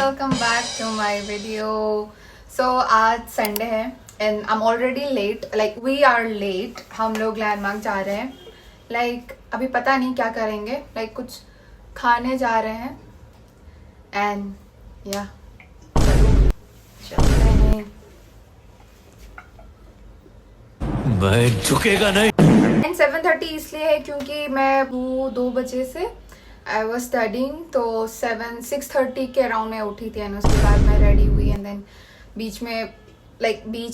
Welcome back to my video. So आज Sunday है and I am already late, like we are late. हम लोग landmark जा रहे हैं, अभी पता नहीं क्या करेंगे, कुछ खाने जा रहे हैं एंड या चलते हैं। मैं झुकेगा नहीं। एंड 7:30 इसलिए है क्योंकि मैं वो 2 बजे से आई वॉज स्टडिंग, तो 6:30 के अराउंड में उठी थी एंड उसके बाद मैं रेडी हुई एंड देन बीच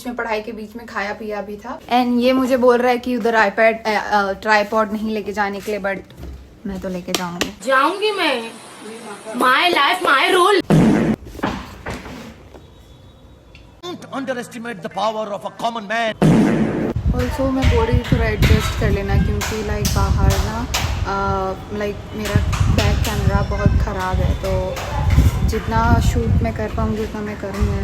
में पढ़ाई के बीच में खाया पिया भी था। एंड ये मुझे बोल रहा है कि उधर आईपैड ट्राईपॉड नहीं लेके जाने के लिए, बट मैं तो लेके जाऊंगी मैं। My life my rule. Don't underestimate the power of a common man. Also मैं बोल रही थोड़ा एडजस्ट कर लेना क्योंकि बाहर ना मेरा बैक कैमरा बहुत ख़राब है, तो जितना शूट मैं कर पाऊँगी उतना मैं करूँगी।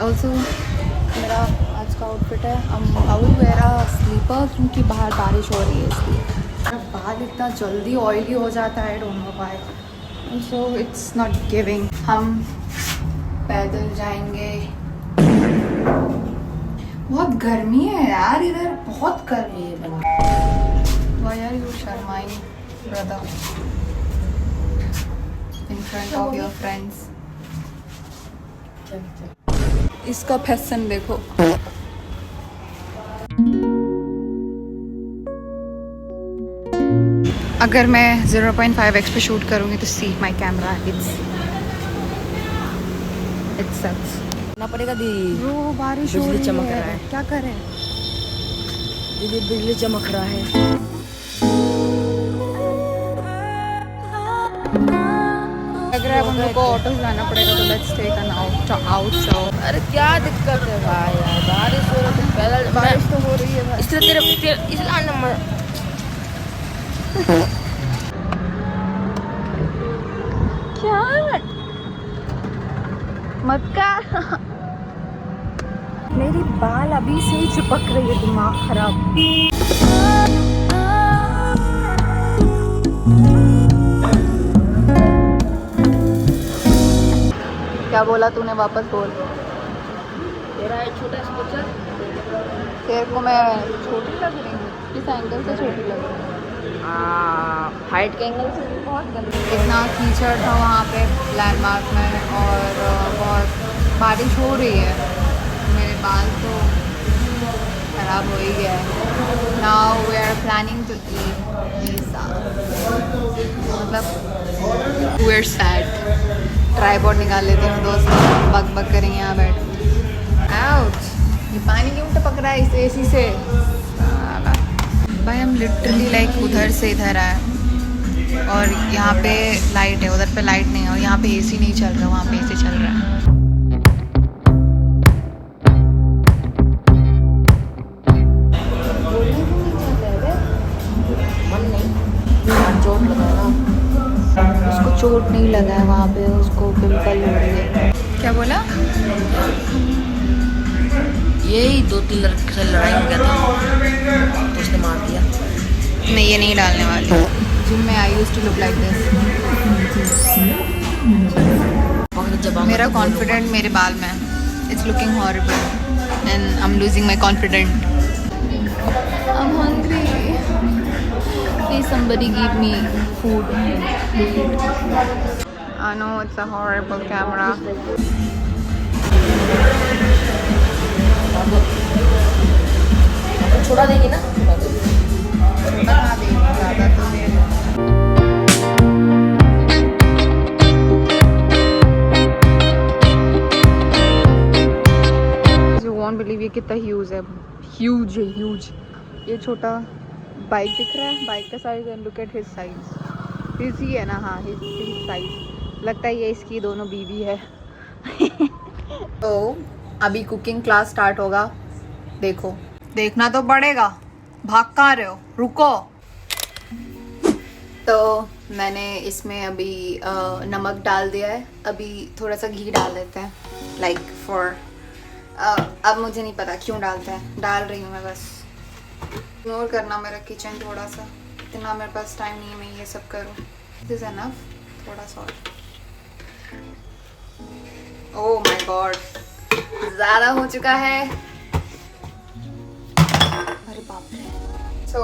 ऑल्सो मेरा आज का आउटफिट है, I will wear a slipper क्योंकि बाहर बारिश हो रही है इसलिए। मेरा बाल इतना जल्दी ऑयली हो जाता है, don't know why, so it's not giving. हम पैदल जाएंगे। बहुत गर्मी है यार, इधर बहुत गर्मी है। Why are you शर्माइंग brother in front of your friends? इसका फैशन देखो। अगर मैं 0.5x पे शूट करूँगी तो सी माई कैमरा इट सक्स। ना पड़ेगा दी। वो बारिश हो रही चमक है, रहा है। क्या करें? दीदी बिजली चमक रहा है। लग रहा है हम लोग को ऑटो से जाना पड़ेगा, तो लेट्स टेक एन आउट। अरे क्या दिक्कत है भाई यार, बारिश हो रही है, पैदल बारिश तो हो रही है भाई। इसलिए तेरे इसलिए नंबर क्या मत कर। मेरी बाल अभी से ही चिपक रही है, दिमाग खराब। क्या बोला तूने? वापस बोल। तेरा एक छोटा स्कूटर। तेरे को मैं छोटी लग रही हूँ? किस एंगल से छोटी लग रही हूँ? हाइट के एंगल से बहुत गंदी। इतना कीचड़ था वहाँ पे लैंडमार्क में और बहुत बारिश हो रही है, मेरे बाल तो खराब हो ही गया है। Now we are planning to eat pizza, मतलब वी आर सैड। ट्राईपॉड निकाल लेते हैं, दोस्त बक करेंगे यहाँ बैठ। आउच, ये पानी क्यों टपक रहा है इस एसी से? भाई हम लिटरली उधर से इधर आए और यहाँ पे लाइट है, उधर पे लाइट नहीं है, और यहाँ पे एसी नहीं चल रहा, वहाँ पे एसी चल रहा है। मन नहीं, चोट लगा ना। उसको चोट नहीं लगा है, वहाँ पे उसको पिंपल हो रही है। क्या बोला? यही 2-3 लड़के से लड़ाई हो गया था तो उसने मार दिया। मैं ये नहीं डालने वाली। जिम में I used to look like this. मेरा कॉन्फिडेंट मेरे बाल में, it's looking horrible and I am losing my confident. I am hungry, please somebody give me food. I know it's a horrible camera. छोड़ा देगी ना? बना दे ज़्यादा तो दे। You won't believe ये कितना ह्यूज है, ह्यूज है, ह्यूज। ये छोटा बाइक दिख रहा है, बाइक का size and look at his size. Easy है ना? हाँ, हिज साइज। लगता है ये इसकी दोनों बीवी है। तो अभी कुकिंग क्लास स्टार्ट होगा, देखो। देखना तो पड़ेगा, भाग कहाँ रहे हो, रुको। तो मैंने इसमें अभी नमक डाल दिया है, अभी थोड़ा सा घी डाल देते हैं फॉर अब मुझे नहीं पता क्यों डालते हैं, डाल रही हूँ मैं बस। इग्नोर करना मेरा किचन थोड़ा सा, इतना मेरे पास टाइम नहीं है मैं ये सब करूँ। दिस इज एनफ, थोड़ा सा और। ओह माय गॉड, ज़्यादा हो चुका है। अरे बाप रे। So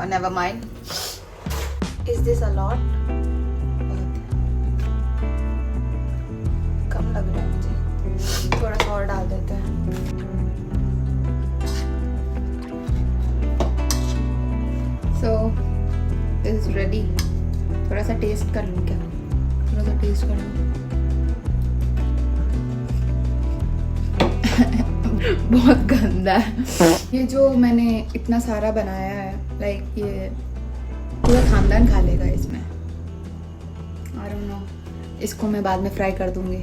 never mind. Is this a lot? कम लग रहा है मुझे, थोड़ा सा और डाल देते हैं। So this is ready. थोड़ा सा टेस्ट कर लूँ क्या? थोड़ा सा टेस्ट कर लूँ। बहुत गंदा है ये जो मैंने इतना सारा बनाया है। लाइक ये पूरा खानदान खा लेगा इसमें। आई डोंट नो, इसको मैं बाद में फ्राई कर दूंगी।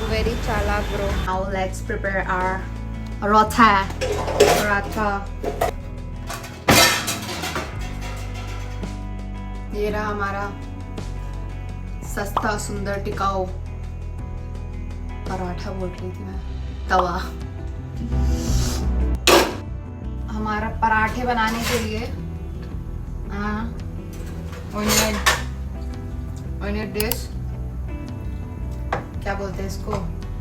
वेरी चालाक bro. Now let's prepare our paratha. ये रहा हमारा सस्ता सुंदर टिकाऊ पराठा, बोल रही थी मैं, तवा। हमारा पराठे बनाने के लिए we need this, क्या बोलते हैं इसको,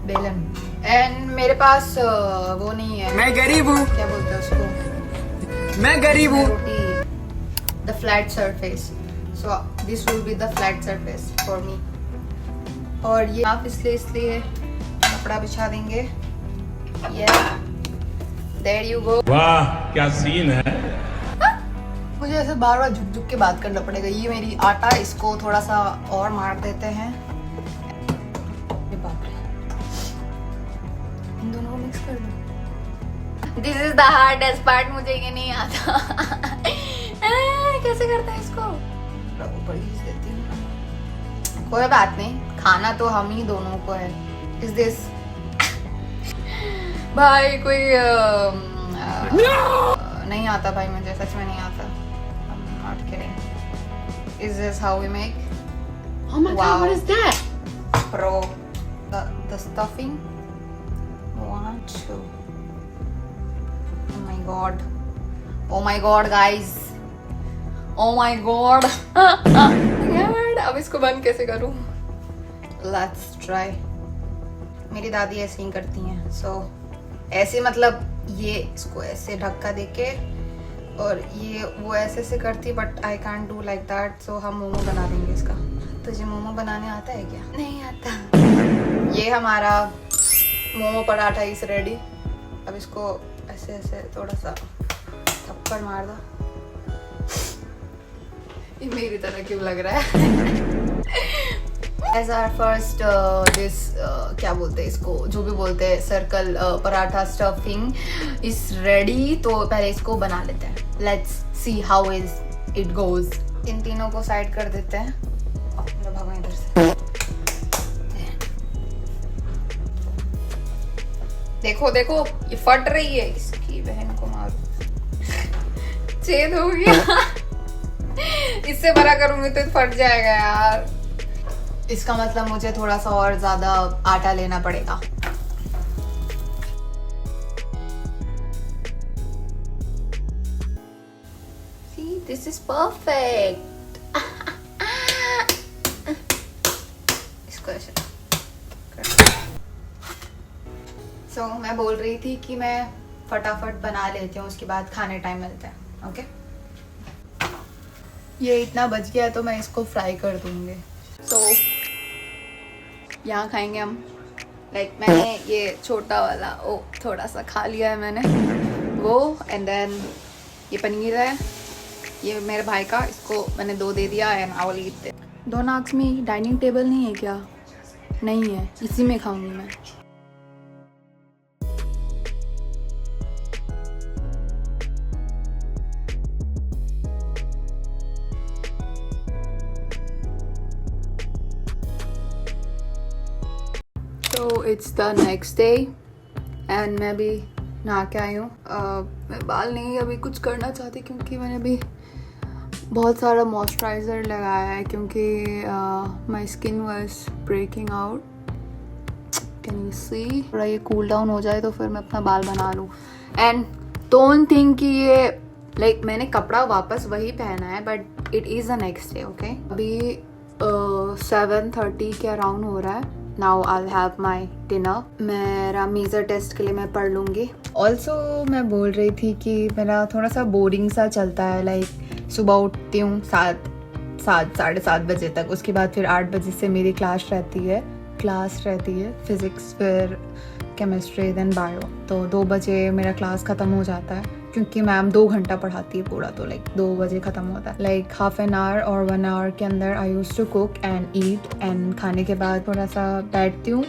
बेलन। एंड मेरे पास वो नहीं है, मैं गरीब हूँ, क्या बोलते हैं उसको, मैं गरीब हूँ। रोटी, the flat surface, so this will be the flat surface for me। और ये आप इसलिए कपड़ा बिछा देंगे। yeah, there you go। वाह क्या सीन है। मुझे ऐसे बार बार झुक झुक के बात करना पड़ेगा। ये मेरी आटा, इसको थोड़ा सा और मार देते हैं। ये बाप रे, इन दोनों को मिक्स कर दो। This is the hardest part, मुझे ये नहीं आता। कैसे करते हैं इसको? ऊपर खींच देती हूँ। कोई बात नहीं, खाना तो हम ही दोनों को है। इज दिस भाई कोई नहीं आता भाई, मुझे सच में नहीं आता। I'm not kidding। Is this how we make? Oh my god, what is that? Bro, the stuffing. 1, 2. Oh my god. Oh my god, guys. Oh my god. यार, अब इसको बंद कैसे करूं? Let's try। मेरी दादी ऐसे ही करती हैं। So ऐसे मतलब ये इसको ऐसे ढक्का देके, और ये वो ऐसे करती, but I can't do like that. So हम मोमो बना देंगे इसका। तुझे मोमो बनाने आता है क्या? नहीं आता। ये हमारा मोमो पराठा इज रेडी। अब इसको ऐसे ऐसे थोड़ा सा थप्पड़ मार दो। ये मेरी तरह क्यों लग रहा है? As our first this क्या बोलते हैं इसको, जो भी बोलते हैं, circle paratha stuffing is ready. तो पहले इसको बना लेते हैं। Let's see how is it goes. इन तीनों को साइड कर देते हैं। भागो इधर से। देखो देखो, ये फट रही है। इसकी बहन को मारो। छेद हो गया। इससे बड़ा करूंगी तो फट जाएगा यार। इसका मतलब मुझे थोड़ा सा और ज्यादा आटा लेना पड़ेगा। See, this is perfect। इसको ऐसे So, मैं बोल रही थी कि मैं फटाफट बना लेती हूँ, उसके बाद खाने टाइम मिलता है। ओके, ये इतना बच गया तो मैं इसको फ्राई कर दूंगी। So, यहाँ खाएंगे हम। लाइक मैंने ये छोटा वाला थोड़ा सा खा लिया है मैंने वो। एंड देन ये पनीर है, ये मेरे भाई का, इसको मैंने 2 दे दिया। And I will eat it. डोनाक्स में डाइनिंग टेबल नहीं है क्या? नहीं है, इसी में खाऊंगी मैं। तो it's the next day and मैं भी नहा के आई हूँ। मैं बाल नहीं अभी कुछ करना चाहती, क्योंकि मैंने अभी बहुत सारा मॉइस्चराइज़र लगाया है, क्योंकि my skin was breaking out. Can you see? थोड़ा ये कूल डाउन हो जाए तो फिर मैं अपना बाल बना लूँ। एंड डोंट थिंक कि ये लाइक मैंने कपड़ा वापस वही पहना है, but it is the next day. Okay, अभी 7:30 के अराउंड हो रहा है। Now I will have my dinner. मेरा मेजर टेस्ट के लिए मैं पढ़ लूँगी। ऑल्सो मैं बोल रही थी कि मेरा थोड़ा सा बोरिंग सा चलता है। लाइक सुबह उठती हूँ 7 बजे तक, उसके बाद फिर 8 बजे से मेरी क्लास रहती है फिज़िक्स, फिर केमिस्ट्री, देन बायो। तो 2 बजे मेरा क्लास ख़त्म हो जाता है क्योंकि मैम 2 घंटा पढ़ाती है पूरा, तो लाइक 2 बजे ख़त्म होता है। लाइक हाफ एन आवर और 1 आवर के अंदर I use to cook and eat, and खाने के बाद थोड़ा सा बैठती हूँ,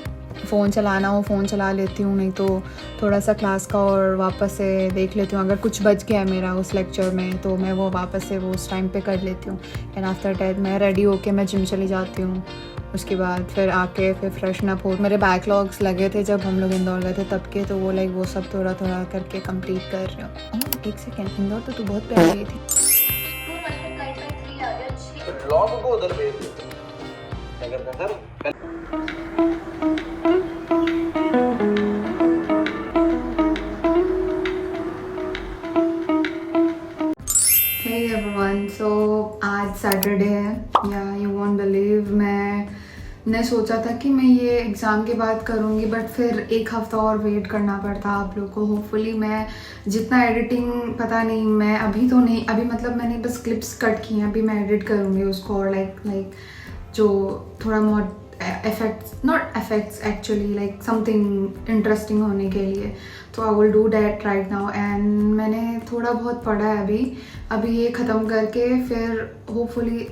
फ़ोन चलाना हो फ़ोन चला लेती हूँ, नहीं तो थोड़ा सा क्लास का और वापस से देख लेती हूँ। अगर कुछ बच गया है मेरा उस लेक्चर में तो मैं वो वापस से वो उस टाइम पे कर लेती हूँ। एंड आफ्टर दैट मैं रेडी होके मैं जिम चली जाती हूँ। उसके बाद फिर आके फिर फ्रेशन अप हो। मेरे बैकलॉग्स लगे थे जब हम लोग इंदौर गए थे तब के, तो वो लाइक वो सब थोड़ा थोड़ा करके कंप्लीट कर रही हूँ। एक सेकेंड, इंदौर तो तू बहुत प्यारी गई थी। लॉग को उधर भेज दो। क्या करते हैं सर? Hey everyone, so आज सैटरडे है या यू वॉन्ट बिलीव मैंने सोचा था कि मैं ये एग्ज़ाम के बाद करूँगी, बट फिर 1 हफ़्ता और वेट करना पड़ता आप लोग को। होपफुली मैं जितना एडिटिंग पता नहीं, मैं अभी तो नहीं, अभी मतलब मैंने बस क्लिप्स कट की हैं, अभी मैं एडिट करूँगी उसको और लाइक जो थोड़ा बहुत not effects actually like something interesting होने के लिए, तो I will do that right now. And मैंने थोड़ा बहुत पढ़ा है अभी ये ख़त्म करके फिर hopefully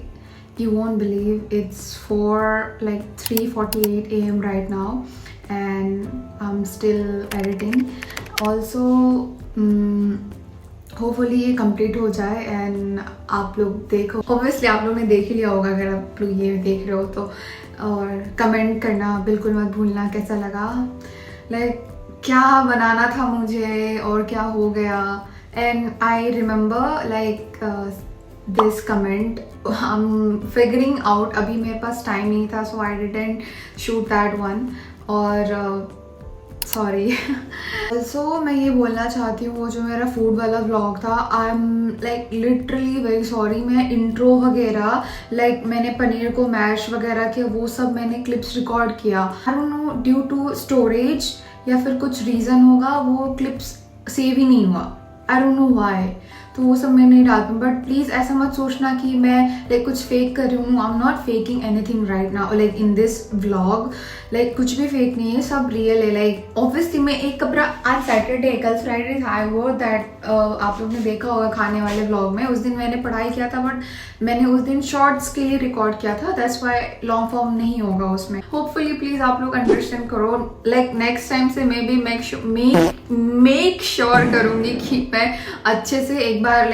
you won't believe it's 3:48 AM right now and I'm still editing also। Hopefully ये कंप्लीट हो जाए एंड आप लोग देखो। ऑब्वियसली आप लोग ने देख ही लिया होगा अगर आप लोग ये देख रहे हो तो, और कमेंट करना बिल्कुल मत भूलना कैसा लगा, लाइक क्या बनाना था मुझे और क्या हो गया। And I remember like this comment I am figuring out, अभी मेरे पास टाइम नहीं था so I didn't shoot that one, और सॉरी। ऑल्सो मैं ये बोलना चाहती हूँ वो जो मेरा फूड वाला व्लॉग था, I am like literally very sorry. मैं इंट्रो वगैरह लाइक मैंने पनीर को मैश वगैरह किया, वो सब मैंने क्लिप्स रिकॉर्ड किया। I don't know due to storage या फिर कुछ रीज़न होगा वो क्लिप्स सेव ही नहीं हुआ, आई डोंट नो व्हाई, तो वो सब मैं नहीं डालती हूँ। बट प्लीज़ ऐसा मत सोचना कि मैं लाइक कुछ फेक कर रही हूँ। I am not faking anything right now like in this vlog, like कुछ भी फेक नहीं है, सब रियल है। लाइक ऑब्वियसली मैं एक कपड़ा, आज सैटरडे कल फ्राइडे था, आई वो दैट आप लोग ने देखा होगा खाने वाले व्लॉग में, उस दिन मैंने पढ़ाई किया था बट मैंने उस दिन शॉर्ट्स के लिए रिकॉर्ड किया था, दैट्स वाई लॉन्ग फॉर्म नहीं होगा उसमें। होपफुली प्लीज़ आप लोग अंडरस्टैंड करो, लाइक नेक्स्ट टाइम से मे बी मेक श्योर करूँगी कि मैं अच्छे से एक बार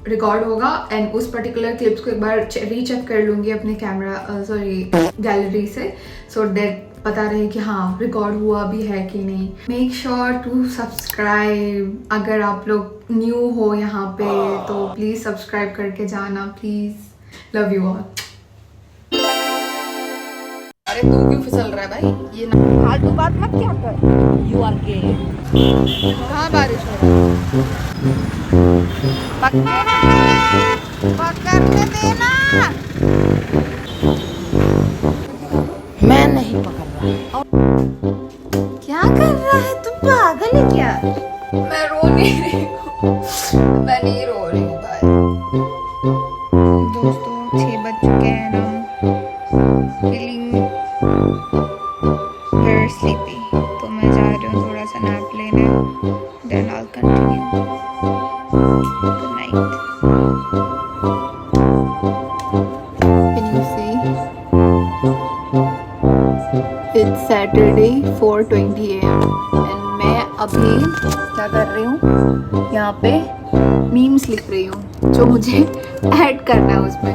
रिकॉर्ड होगा एंड उस पर्टिकुलर क्लिप्स को एक बार रीचेक कर लूँगी अपने गैलरी से, सो दैट पता रहे कि हाँ रिकॉर्ड हुआ भी है कि नहीं। मेक श्योर टू सब्सक्राइब, अगर आप लोग न्यू हो यहाँ पे तो प्लीज़ सब्सक्राइब करके जाना प्लीज़। Love you all. अरे तू क्यों फिसल रहा है भाई, ये ना फालतू बात मत क्या कर, यू आर गे। कहाँ बारिश हो रही है? पकड़ने देना। मैं नहीं पकड़ रहा। क्या कर रहा है तू, पागल है क्या? मैं रो नहीं रही हूँ, मैं नहीं रो रही हूँ भाई। दोस्तों 6 बज चुके हैं ना, फीलिंग वेरी स्लीपी, तो मैं जा रही हूँ थोड़ा सा नैप लेने, then I will continue. Good night. Can you see it's Saturday 4:20 AM and मैं अभी क्या कर रही हूँ, यहाँ पे मीम्स लिख रही हूँ जो मुझे ऐड करना है उसमें।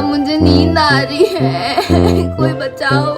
मुझे नींद आ रही है, कोई बचाओ।